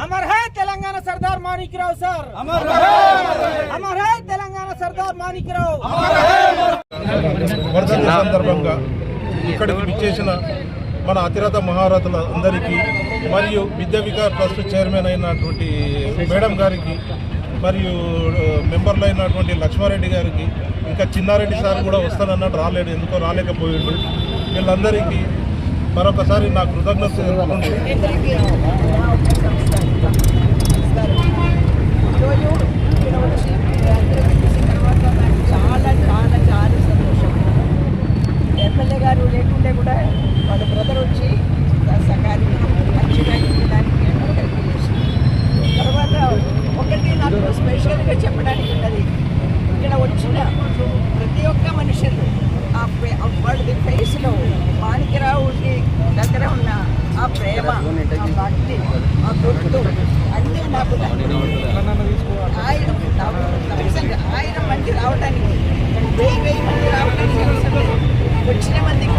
अमर है तेलंगाना सरदार माणिकराव सर, अमर है तेलंगाना सरदार माणिकराव। వర్ధంతి సందర్భంగా ఇక్కడికి విచ్చేసిన మన అతిరథ మహారథుల అందరికీ మరియు విద్యా వికాస్ ట్రస్ట్ చైర్మన్ అయినటువంటి మేడం గారికి మరియు మెంబర్లు అయినటువంటి లక్ష్మారెడ్డి గారికి ఇంకా చిన్నారెడ్డి సార్ కూడా వస్తానన్నాడు, రాలేడు, ఎందుకో రాలేకపోయాడు. వీళ్ళందరికీ మరొకసారి నా కృతజ్ఞత చాలా సంతోషం. ఎమ్మెల్యే గారు లేకుంటే కూడా వాళ్ళ బ్రదర్ వచ్చి సకాలి మంచిగా ఇవ్వడానికి తర్వాత ఒకటి నాకు స్పెషల్గా చెప్పడానికి ఉన్నది, ఇక్కడ వచ్చిన ప్రతి ఒక్క మనుషులు వాళ్ళ ఫేస్లో మాణిక్యరావుకి దగ్గర ఉన్న ఆ ప్రేమ, ఆ భక్తి, ఆ గుర్తు అన్నీ నాకు ఆయన మంది రావడానికి 1000 మంది రావడానికి వచ్చిన మందికి